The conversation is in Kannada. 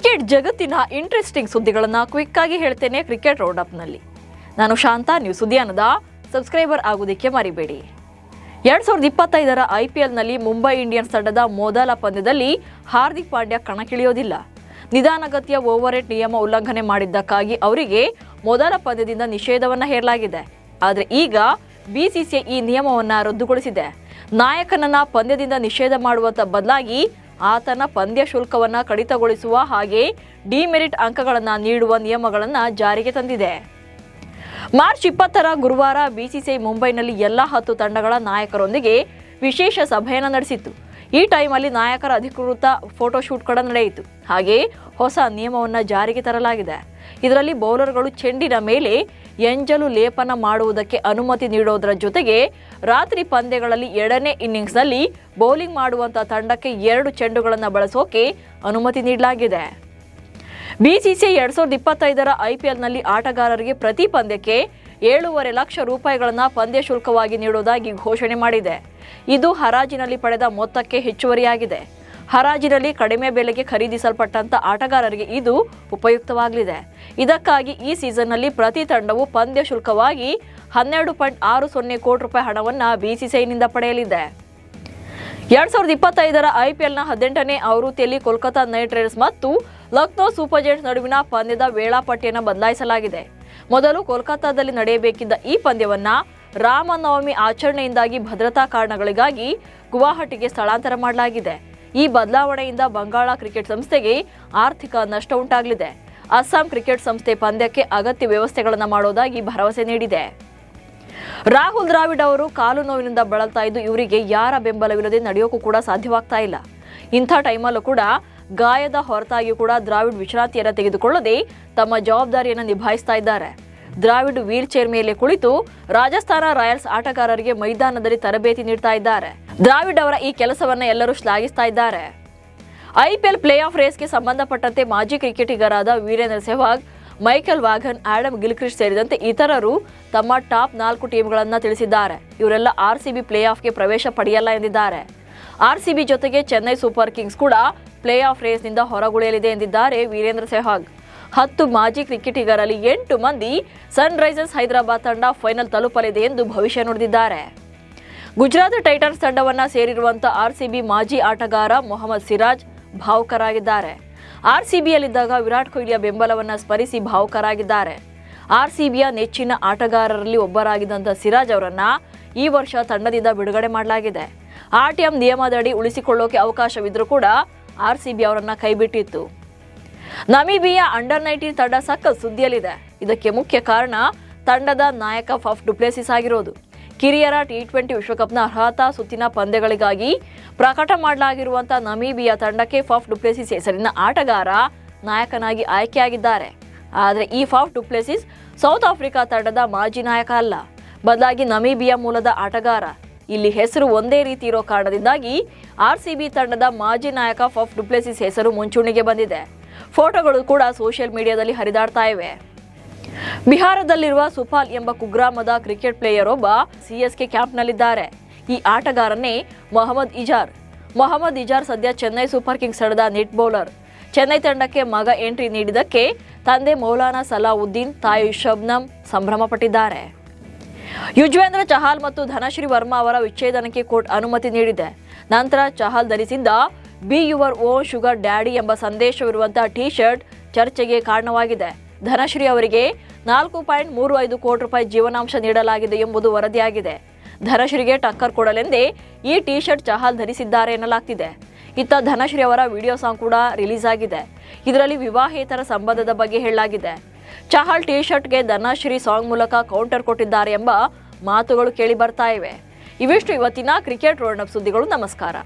ಕ್ರಿಕೆಟ್ ಜಗತ್ತಿನ ಇಂಟ್ರೆಸ್ಟಿಂಗ್ ಸುದ್ದಿಗಳನ್ನು ಕ್ವಿಕ್ ಆಗಿ ಹೇಳ್ತೇನೆ ಕ್ರಿಕೆಟ್ ರೌಂಡ್ ಅಪ್ ನಲ್ಲಿ. ನಾನು ಶಾಂತಾ, ನೀವು ಸುದ್ದಿಯಾನದ ಸಬ್ಸ್ಕ್ರೈಬರ್ ಆಗುವುದಕ್ಕೆ ಮರಿಬೇಡಿ. 2025ರ IPL ನಲ್ಲಿ ಮುಂಬೈ ಇಂಡಿಯನ್ಸ್ ತಂಡದ ಮೊದಲ ಪಂದ್ಯದಲ್ಲಿ ಹಾರ್ದಿಕ್ ಪಾಂಡ್ಯ ಕಣಕ್ಕಿಳಿಯೋದಿಲ್ಲ. ನಿಧಾನಗತಿಯ ಓವರ್ ರೇಟ್ ನಿಯಮ ಉಲ್ಲಂಘನೆ ಮಾಡಿದ್ದಕ್ಕಾಗಿ ಅವರಿಗೆ ಮೊದಲ ಪಂದ್ಯದಿಂದ ನಿಷೇಧವನ್ನು ಹೇರಲಾಗಿದೆ. ಆದರೆ ಈಗ BCCI ಈ ನಿಯಮವನ್ನು ರದ್ದುಗೊಳಿಸಿದೆ. ನಾಯಕನನ್ನ ಪಂದ್ಯದಿಂದ ನಿಷೇಧ ಮಾಡುವಂತ ಬದಲಾಗಿ ಆತನ ಪಂದ್ಯ ಶುಲ್ಕವನ್ನು ಕಡಿತಗೊಳಿಸುವ ಹಾಗೆ ಡಿಮೆರಿಟ್ ಅಂಕಗಳನ್ನು ನೀಡುವ ನಿಯಮಗಳನ್ನು ಜಾರಿಗೆ ತಂದಿದೆ. ಮಾರ್ಚ್ 20ರ ಗುರುವಾರ BCCI ಮುಂಬೈನಲ್ಲಿ ಎಲ್ಲ 10 ತಂಡಗಳ ನಾಯಕರೊಂದಿಗೆ ವಿಶೇಷ ಸಭೆಯನ್ನು ನಡೆಸಿತ್ತು. ಈ ಟೈಮಲ್ಲಿ ನಾಯಕರ ಅಧಿಕೃತ ಫೋಟೋಶೂಟ್ ಕೂಡ ನಡೆಯಿತು. ಹಾಗೆ ಹೊಸ ನಿಯಮವನ್ನು ಜಾರಿಗೆ ತರಲಾಗಿದೆ. ಇದರಲ್ಲಿ ಬೌಲರ್ಗಳು ಚೆಂಡಿನ ಮೇಲೆ ಎಂಜಲು ಲೇಪನ ಮಾಡುವುದಕ್ಕೆ ಅನುಮತಿ ನೀಡೋದರ ಜೊತೆಗೆ ರಾತ್ರಿ ಪಂದ್ಯಗಳಲ್ಲಿ 2ನೇ ಇನ್ನಿಂಗ್ಸ್ನಲ್ಲಿ ಬೌಲಿಂಗ್ ಮಾಡುವಂಥ ತಂಡಕ್ಕೆ 2 ಚೆಂಡುಗಳನ್ನು ಬಳಸೋಕೆ ಅನುಮತಿ ನೀಡಲಾಗಿದೆ. BCCI 2025ರ IPLನಲ್ಲಿ ಆಟಗಾರರಿಗೆ ಪ್ರತಿ ಪಂದ್ಯಕ್ಕೆ 7.5 ಲಕ್ಷ ರೂಪಾಯಿಗಳನ್ನು ಪಂದ್ಯ ಶುಲ್ಕವಾಗಿ ನೀಡುವುದಾಗಿ ಘೋಷಣೆ ಮಾಡಿದೆ. ಇದು ಹರಾಜಿನಲ್ಲಿ ಪಡೆದ ಮೊತ್ತಕ್ಕೆ ಹೆಚ್ಚುವರಿಯಾಗಿದೆ. ಹರಾಜಿನಲ್ಲಿ ಕಡಿಮೆ ಬೆಲೆಗೆ ಖರೀದಿಸಲ್ಪಟ್ಟಂತ ಆಟಗಾರರಿಗೆ ಇದು ಉಪಯುಕ್ತವಾಗಲಿದೆ. ಇದಕ್ಕಾಗಿ ಈ ಸೀಸನ್ನಲ್ಲಿ ಪ್ರತಿ ತಂಡವು ಪಂದ್ಯ ಶುಲ್ಕವಾಗಿ 12.60 ಕೋಟಿ ರೂಪಾಯಿ ಹಣವನ್ನು BCCIನಿಂದ ಪಡೆಯಲಿದೆ. 2025ರ IPLನ 18ನೇ ಆವೃತ್ತಿಯಲ್ಲಿ ಕೋಲ್ಕತಾ ನೈಟ್ ರೈಡರ್ಸ್ ಮತ್ತು ಲಕ್ನೋ ಸೂಪರ್ ಜೈಂಟ್ಸ್ ನಡುವಿನ ಪಂದ್ಯದ ವೇಳಾಪಟ್ಟಿಯನ್ನು ಬದಲಾಯಿಸಲಾಗಿದೆ. ಮೊದಲು ಕೋಲ್ಕತಾದಲ್ಲಿ ನಡೆಯಬೇಕಿದ್ದ ಈ ಪಂದ್ಯವನ್ನು ರಾಮನವಮಿ ಆಚರಣೆಯಿಂದಾಗಿ ಭದ್ರತಾ ಕಾರಣಗಳಿಗಾಗಿ ಗುವಾಹಟಿಗೆ ಸ್ಥಳಾಂತರ ಮಾಡಲಾಗಿದೆ. ಈ ಬದಲಾವಣೆಯಿಂದ ಬಂಗಾಳ ಕ್ರಿಕೆಟ್ ಸಂಸ್ಥೆಗೆ ಆರ್ಥಿಕ ನಷ್ಟ ಉಂಟಾಗಲಿದೆ. ಅಸ್ಸಾಂ ಕ್ರಿಕೆಟ್ ಸಂಸ್ಥೆ ಪಂದ್ಯಕ್ಕೆ ಅಗತ್ಯ ವ್ಯವಸ್ಥೆಗಳನ್ನು ಮಾಡೋದಾಗಿ ಭರವಸೆ ನೀಡಿದೆ. ರಾಹುಲ್ ದ್ರಾವಿಡ್ ಅವರು ಕಾಲು ನೋವಿನಿಂದ ಬಳಲ್ತಾ ಇದ್ದು ಇವರಿಗೆ ಯಾರ ಬೆಂಬಲವಿಲ್ಲದೆ ನಡೆಯೋಕ್ಕೂ ಕೂಡ ಸಾಧ್ಯವಾಗ್ತಾ ಇಲ್ಲ. ಇಂಥ ಟೈಮಲ್ಲೂ ಕೂಡ ಗಾಯದ ಹೊರತಾಗಿಯೂ ಕೂಡ ದ್ರಾವಿಡ್ ವಿಶ್ರಾಂತಿಯನ್ನು ತೆಗೆದುಕೊಳ್ಳದೆ ತಮ್ಮ ಜವಾಬ್ದಾರಿಯನ್ನು ನಿಭಾಯಿಸ್ತಾ ಇದ್ದಾರೆ. ದ್ರಾವಿಡ್ ವೀಲ್ ಚೇರ್ ಮೇಲೆ ಕುಳಿತು ರಾಜಸ್ಥಾನ ರಾಯಲ್ಸ್ ಆಟಗಾರರಿಗೆ ಮೈದಾನದಲ್ಲಿ ತರಬೇತಿ ನೀಡ್ತಾ ಇದ್ದಾರೆ. ದ್ರಾವಿಡ್ ಅವರ ಈ ಕೆಲಸವನ್ನ ಎಲ್ಲರೂ ಶ್ಲಾಘಿಸ್ತಾ ಇದ್ದಾರೆ. IPL ಪ್ಲೇ ಆಫ್ ರೇಸ್ಗೆ ಸಂಬಂಧಪಟ್ಟಂತೆ ಮಾಜಿ ಕ್ರಿಕೆಟಿಗರಾದ Virender Sehwag, Michael Vaughan, Adam Gilchrist ಸೇರಿದಂತೆ ಇತರರು ತಮ್ಮ ಟಾಪ್ 4 ಟೀಮ್ಗಳನ್ನು ತಿಳಿಸಿದ್ದಾರೆ. ಇವರೆಲ್ಲ RCB ಪ್ಲೇ ಆಫ್ಗೆ ಪ್ರವೇಶ ಪಡೆಯಲ್ಲ ಎಂದಿದ್ದಾರೆ. RCB ಜೊತೆಗೆ ಚೆನ್ನೈ ಸೂಪರ್ ಕಿಂಗ್ಸ್ ಕೂಡ ಪ್ಲೇ ಆಫ್ ರೇಸ್ನಿಂದ ಹೊರಗುಳಿಯಲಿದೆ ಎಂದಿದ್ದಾರೆ ವೀರೇಂದ್ರ ಸೆಹ್ವಾಗ್. 10 ಮಾಜಿ ಕ್ರಿಕೆಟಿಗರಲ್ಲಿ 8 ಮಂದಿ ಸನ್ ರೈಸರ್ಸ್ ಹೈದರಾಬಾದ್ ತಂಡ ಫೈನಲ್ ತಲುಪಲಿದೆ ಎಂದು ಭವಿಷ್ಯ ನುಡಿದಿದ್ದಾರೆ. ಗುಜರಾತ್ ಟೈಟನ್ಸ್ ತಂಡವನ್ನು ಸೇರಿರುವಂತಹ RCB ಮಾಜಿ ಆಟಗಾರ ಮೊಹಮ್ಮದ್ ಸಿರಾಜ್ ಭಾವುಕರಾಗಿದ್ದಾರೆ. RCBಯಲ್ಲಿದ್ದಾಗ ವಿರಾಟ್ ಕೊಹ್ಲಿಯ ಬೆಂಬಲವನ್ನು ಸ್ಮರಿಸಿ ಭಾವುಕರಾಗಿದ್ದಾರೆ. RCBಯ ನೆಚ್ಚಿನ ಆಟಗಾರರಲ್ಲಿ ಒಬ್ಬರಾಗಿದ್ದಂಥ ಸಿರಾಜ್ ಅವರನ್ನ ಈ ವರ್ಷ ತಂಡದಿಂದ ಬಿಡುಗಡೆ ಮಾಡಲಾಗಿದೆ. RTM ನಿಯಮದಡಿ ಉಳಿಸಿಕೊಳ್ಳೋಕೆ ಅವಕಾಶವಿದ್ರೂ ಕೂಡ RCB ಅವರನ್ನ ಕೈಬಿಟ್ಟಿತ್ತು. ನಮೀಬಿಯಾ ಅಂಡರ್ 19 ತಂಡ ಸಖತ್ ಸುದ್ದಿಯಲ್ಲಿದೆ. ಇದಕ್ಕೆ ಮುಖ್ಯ ಕಾರಣ ತಂಡದ ನಾಯಕ ಫಫ್ ಡು ಪ್ಲೆಸಿಸ್ ಆಗಿರೋದು. ಕಿರಿಯರ T20 ವಿಶ್ವಕಪ್ನ ಅರ್ಹತಾ ಸುತ್ತಿನ ಪಂದ್ಯಗಳಿಗಾಗಿ ಪ್ರಕಟ ಮಾಡಲಾಗಿರುವಂತಹ ನಮೀಬಿಯಾ ತಂಡಕ್ಕೆ ಫಫ್ ಡು ಪ್ಲೆಸಿಸ್ ಹೆಸರಿನ ಆಟಗಾರ ನಾಯಕನಾಗಿ ಆಯ್ಕೆಯಾಗಿದ್ದಾರೆ. ಆದರೆ ಈ puff du Plessis south Africa ತಂಡದ ಮಾಜಿ ನಾಯಕ ಅಲ್ಲ, ಬದಲಾಗಿ ನಮೀಬಿಯಾ ಮೂಲದ ಆಟಗಾರ. ಇಲ್ಲಿ ಹೆಸರು ಒಂದೇ ರೀತಿ ಇರೋ ಕಾರಣದಿಂದಾಗಿ RCB ತಂಡದ ಮಾಜಿ ನಾಯಕ ಫಫ್ ಡು ಪ್ಲೆಸಿಸ್ ಹೆಸರು ಮುಂಚೂಣಿಗೆ ಬಂದಿದೆ. ಫೋಟೋಗಳು ಕೂಡ ಸೋಷಿಯಲ್ ಮೀಡಿಯಾದಲ್ಲಿ ಹರಿದಾಡ್ತಾ ಇವೆ. ಬಿಹಾರದಲ್ಲಿರುವ ಸುಪಾಲ್ ಎಂಬ ಕುಗ್ರಾಮದ ಕ್ರಿಕೆಟ್ ಪ್ಲೇಯರ್ ಒಬ್ಬ CSK ಕ್ಯಾಂಪ್ನಲ್ಲಿದ್ದಾರೆ. ಈ ಆಟಗಾರನೇ ಮೊಹಮ್ಮದ್ ಇಜಾರ್ ಸದ್ಯ ಚೆನ್ನೈ ಸೂಪರ್ ಕಿಂಗ್ಸ್ ತಂಡದ ನೆಟ್ ಬೌಲರ್. ಚೆನ್ನೈ ತಂಡಕ್ಕೆ ಮಗ ಎಂಟ್ರಿ ನೀಡಿದ್ದಕ್ಕೆ ತಂದೆ ಮೌಲಾನಾ ಸಲಾವುದ್ದೀನ್, ತಾಯಿ ಶಬ್ನಮ್ ಸಂಭ್ರಮ ಪಟ್ಟಿದ್ದಾರೆ. ಯುಜ್ವೇಂದ್ರ ಚಹಲ್ ಮತ್ತು ಧನಶ್ರೀ ವರ್ಮಾ ಅವರ ವಿಚ್ಛೇದನಕ್ಕೆ ಕೋರ್ಟ್ ಅನುಮತಿ ನೀಡಿದೆ. ನಂತರ ಚಹಲ್ ಧರಿಸಿದ್ದ be your own sugar daddy ಎಂಬ ಸಂದೇಶವಿರುವಂತಹ ಟೀ ಶರ್ಟ್ ಚರ್ಚೆಗೆ ಕಾರಣವಾಗಿದೆ. ಧನಶ್ರೀ ಅವರಿಗೆ 4.35 ಕೋಟಿ ರೂಪಾಯಿ ಜೀವನಾಂಶ ನೀಡಲಾಗಿದೆ ಎಂಬುದು ವರದಿಯಾಗಿದೆ. ಧನಶ್ರೀಗೆ ಟಕ್ಕರ್ ಕೊಡಲೆಂದೇ ಈ ಟೀ ಶರ್ಟ್ ಚಹಲ್ ಧರಿಸಿದ್ದಾರೆ ಎನ್ನಲಾಗ್ತಿದೆ. ಇತ್ತ ಧನಶ್ರೀ ಅವರ ವಿಡಿಯೋ ಸಾಂಗ್ ಕೂಡ ರಿಲೀಸ್ ಆಗಿದೆ. ಇದರಲ್ಲಿ ವಿವಾಹೇತರ ಸಂಬಂಧದ ಬಗ್ಗೆ ಹೇಳಲಾಗಿದೆ. ಚಹಲ್ ಟೀ ಶರ್ಟ್ಗೆ ಧನಶ್ರೀ ಸಾಂಗ್ ಮೂಲಕ ಕೌಂಟರ್ ಕೊಟ್ಟಿದ್ದಾರೆ ಎಂಬ ಮಾತುಗಳು ಕೇಳಿ ಬರ್ತಾ ಇವೆ. ಇವಿಷ್ಟು ಇವತ್ತಿನ ಕ್ರಿಕೆಟ್ ರೌಂಡ್ ಅಪ್ ಸುದ್ದಿಗಳು. ನಮಸ್ಕಾರ.